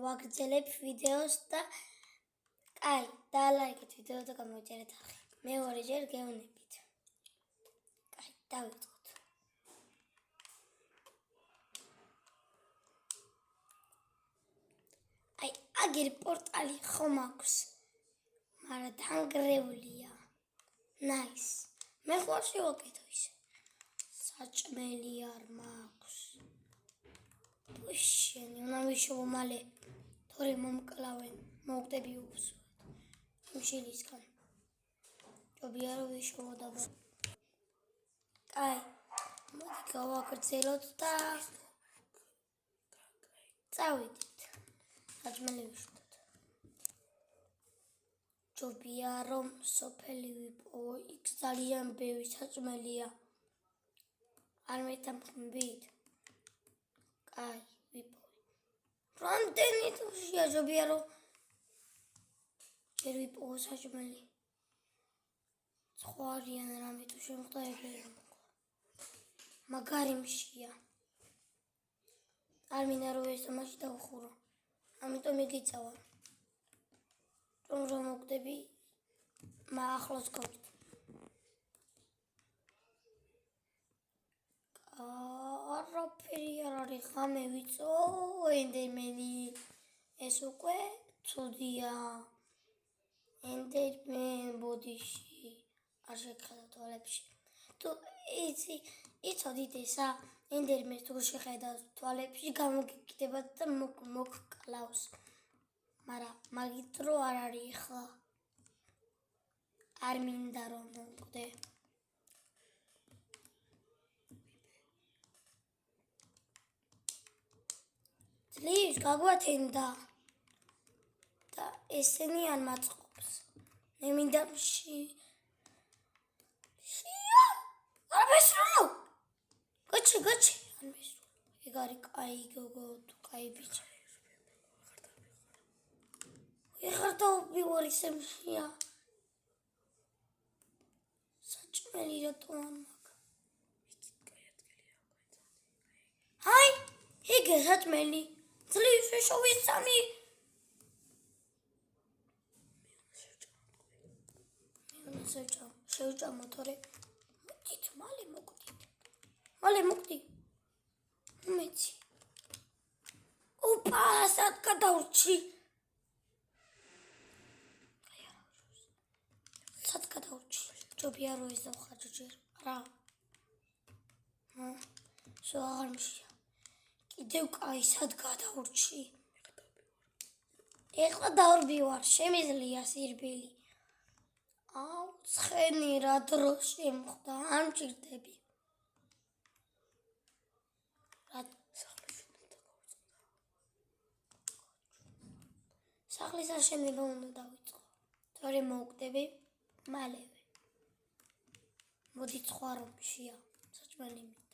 ვაგრძელებ ვიდეოს და აი, დალაიქეთ ვიდეო და გამოიწერეთ არხი. მეორეჯერ გევნებით. აი, დავიწყოთ. აი, აგერ პორტალი ხომ აქვს, მაგრამ დანგრეულია. Nice. მე ხوار შევაკეთო ისე. საჭმელი არ მაქვს. შენი უნდა ვიშოვო მალე. თორე მომკლავენ, მოვკვდები უბრალოდ. იმშილისგან. ჯობია რომ ვიშოვო დაბა. აი, მოდი გავაგრძელოთ და წავიდეთ. საჭმელი ვიშოვოთ. ჯობია რომ სოფელი ვიპოვო, იქ ძალიან ბევრი საჭმელია. არ მეთანხმებით? აი, ვიპოვე. რამდენი თვეა ჯობია რომ ჯერ ვიპოვო საჭმელი. ცხვარიან რამე თუ შემხდა ეგრე. მაგარიმშია. არ მინდა რომ ეს თამაში დავხურო. ამიტომ იგიწავა. რომ მოვკვდები ახლოს გავით. არაფერი არ არის, ღამე ვიწო, ენდერმენი. ეს უკვე ცუდია. ენდერმენ ბოდიში. არ შეგხედა თვალებში. თუ იცოდით ესა, ენდერმენს თუ შეხედავ თვალებში გამოგიკიდება და მოგკლავს. მაგრამ მაგით რო არ არის ხა. არ მინდა რომ მოვკვდე. ძლივს გაგვათენდა და ესენი არ მაწყობს. მე მინდა არ მესრულო. გაჩი არ მესრულო. ეგ არის კაი გოგო თუ კაი ბიჭი. ეხარ დავბივარ ისე მშია. საჭმელი რატო არ მაქვს? აი, ეგ საჭმელი. ძლივს ვიშოვიცამი. შევჭამო თორე. მოდით, მალე მოვკვდით. უმეცი. ოპა, სად გადავრჩი? სად გადავრჩი? ჯობია რომ ეს დავხარჯო ჯერ. რა? სულ აღარ მშია. კიდევ კაი, სად გადავრჩი? ეხლა დავრბივარ, შემიძლია სირბილი. აუ, ცხენი რა დრო შემხდა, არ მჭირდები. სახლის აშენება უნდა დავიწყო. თორე მოვკვდები მალევე. მოდი სხვა რომ მშია, საჭმელი მინდა.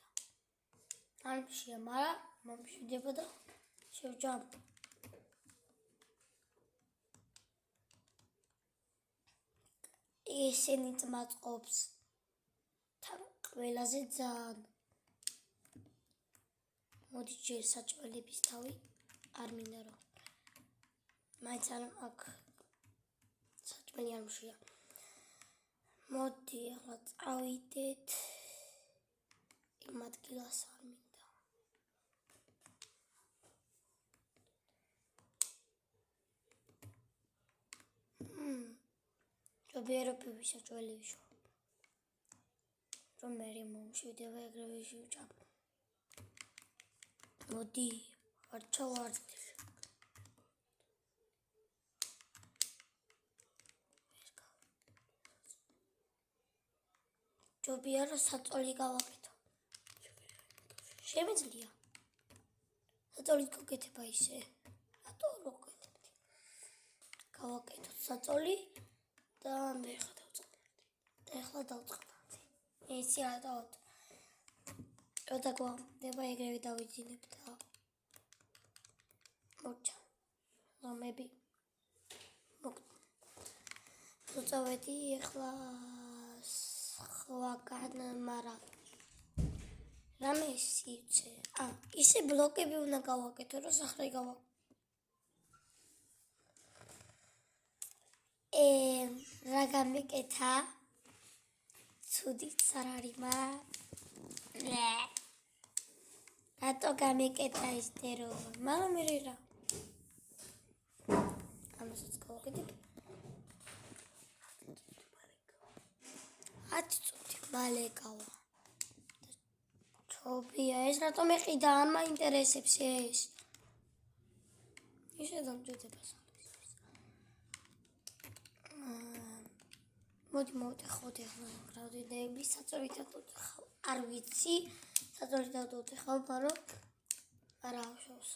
არ მშია, მაგრამ მომშვიდება და შევჭამ. ესენიც მაწყობს. თან ყველაზე ძალიან. მოდი ჯერ საჭმელების თავი არ მინდა რომ. მაინც არ აქ საჭმელი არ მშია. მოდი ახლა წავიდეთ. იმ ადგილას არ მინდა. ჯობია რომ პივი საჭმელი ვიშოვო. რომ მე მომშვიდება ეგრევე შევჭამ. მოდი, არ ჩავარდე. ჯობია რომ საწოლი გავაკეთო. შემიძლია. საწოლით გოგეთება ისე. რატო რო გოგეთებდი? გავაკეთოთ საწოლი და მე ეხლა დავწყნათი. ისი არ დავთ. როცა გვამდება ეგრევე დავიძინებ და მოჭა. ლომები. მოწავედი ეხლა სხვაგან, მაგრამ რამე სიცე. ისე ბლოკები უნდა გავაკეთო, რომ სახრე გავაკეთო. რა გამეკეთა? ცუდიც არ არის რატო გამეკეთა ის ტერორი? მაგრამ მე რა ამასაც გავაკეთებ. 10 წუთი მალე გავა. ჩობია ეს რატომ ეყიდა? არ მაინტერესებს ეს. ისე დამჯერებას. მოდი მოვტეხოთ ახლა გრაუდიდეების საწოლითად ვტეხავ. არ ვიცი, საწოლითად ვტეხავ, მაგრამ არა უშავს.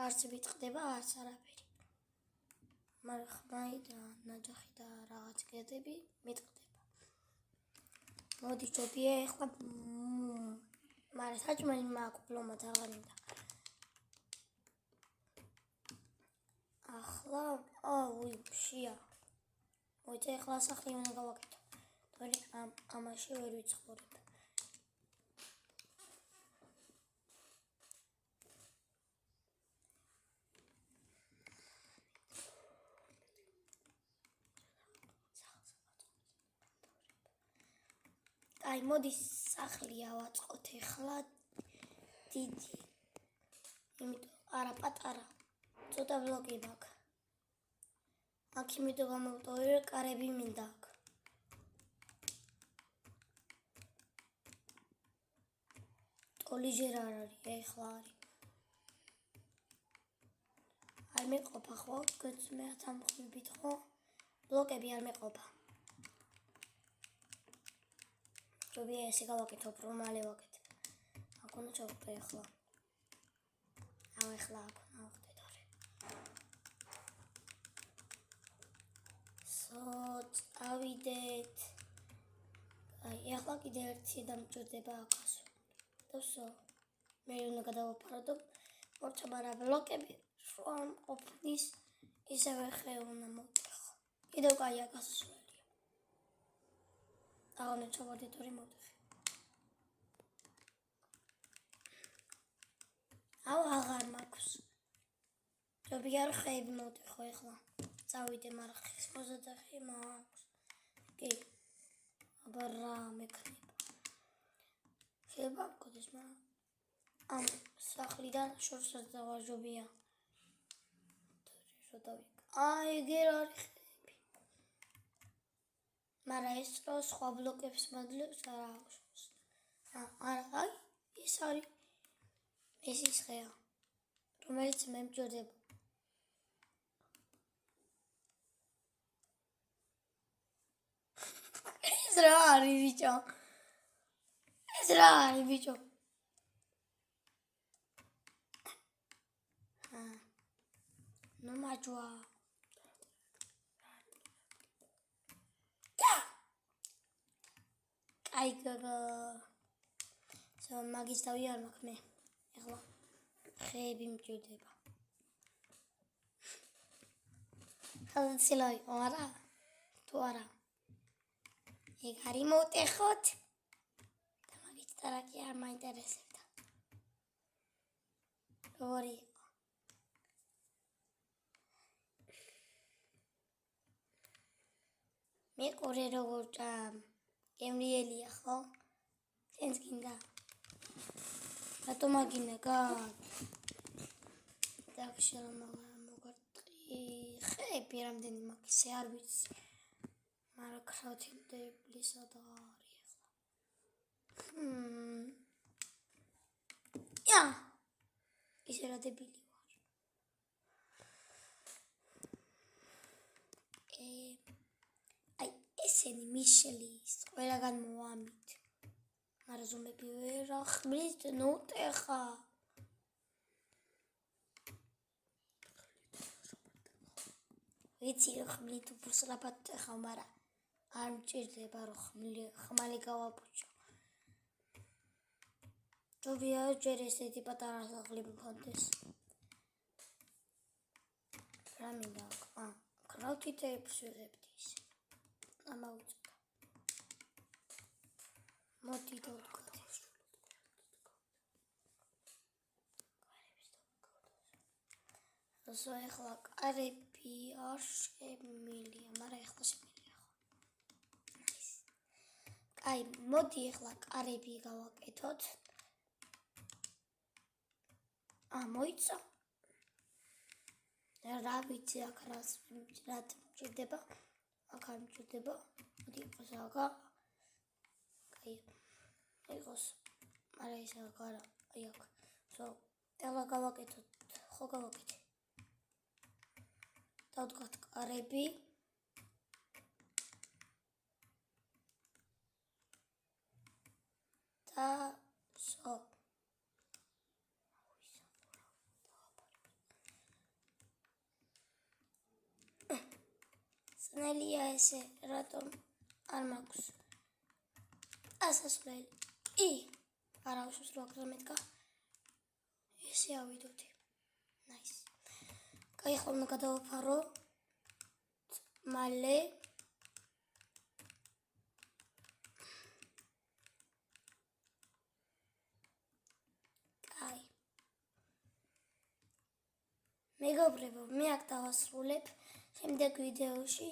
არც მიტყდება, არც არაფერი. მაგრამ ხმაი და ნაჯახი და რაღაც კედები მიტყდება. მოდი ჯობია ახლა მაგრამ საჭმელი მაქვს ბლომად აღარ მინდა. ახლა შია. მოიცა ახლა სახლი უნდა გავაკეთო. თორე ამაში ვერ ვიცხოვრებ. აი მოდი სახლი ავაწყოთ ახლა დიდი. იმიტომ არა პატარა. ცოტა ბლოკი მაქვს. აქ იმიტომ გამოვტოვე რომ კარები მინდა აქ. ტოლი ჯერ არ არის, ახლა არის. არ მეყოფა ხო? მე თამხმებით ხო? ბლოკები არ მეყოფა. ჯობია ესე გავაკეთებ, რომ მალე ვაკეთებ. აქ უნდა ჩავყრე ახლა. ახლა აქ ნახეთ არე. ავიდეთ. აი, ახლა კიდე ერთი დამჭირდება აქას. დოსო. მე უნდა გადავაფარო, მორჩა მაგრამ ბლოკები რომ ყოფნის ისევე ხე უნდა მოვტეხო. კიდევ კაია გასასვლელია. აღარ ჩავარდეთ ორი მოვტეხე. აღარ მაქვს. ჯობია რომ ხეები მოვტეხო ახლა. წავიდე, მაგრამ ხის მოზადახი მაქვს. კი. აბა რა მექნება. შეიძლება მქონდეს, მაგრამ ამ სახლიდან შორსაც დავარჯობია. აი, გერ არის ხეები. მაგრამ ეს რო სხვა ბლოკებს მადლებს არა აღშობს. არა, აი, ეს არის. ეს ის ხეა, რომელიც მე მჯერდება. ეს რა არის ბიჭო? ეს რა არის ბიჭო? ნუ მაჯვა. აი გოგო. მაგის თავი არ მაქვს მე. ახლა ხეები მჭირდება. ხალხი არა? თუ არა? ეგ არის მოვტეხოთ. და მაგის ტარაკი არ მაინტერესებდა. როგორი იყო? მე ყურე როგორ ჭამ. გემრიელია ხო? შენს გინდა? რატო მაგინდა? დაგშელა მოგარტყი. ხეები რამდენი მაქვს, ისე არ ვიცი. მაგრამ კრაუთინდებლისა და არის ახლა. ისე რა დებილი ვარ. აი, ესენი მიშლის ყველაგან მოვამით. მაგრამ ზომები ვერ ახმლის, ნუ ტეხა. ვიცი რომ ხმლით უფსრაფად ტეხავ, მაგრამ არ მჭირდება რომ ხმალი გავაპუჩო. ჯობია ჯერ ესეთი პატარა სახლი მქონდეს. რა მინდა? კრაუტიტებს ვიღებდი ისე. ამავიწოდა. მოდი დავდგოთ. ოსო ახლა კარები კარები არ შემილია, მაგრამ ეხლა შემილია ხო? აი, მოდი ეხლა კარები გავაკეთოთ. მოიცა. რა ვიცი აქ რა მჭირდება? აქ არ მჭირდება. მოდი იყოს აგა. აი, იყოს. მაგრამ ეს არა, აი აქ. ეხლა გავაკეთოთ. ხო გავაკეთე. დავდგათ კარები. და წნელია ესე, რატომ არ მაქვს ასასვლელი? არა უშუალოდ რა მეთქა. ესე ავიდოდი. ნაის. კაი, ახლა უნდა გადავაფარო. მალე მეგობრებო, მე აქ დავასრულებ. შემდეგ ვიდეოში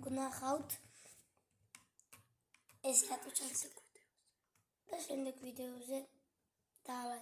გნახავთ ეს რატო ჩანს და შემდეგ ვიდეოზე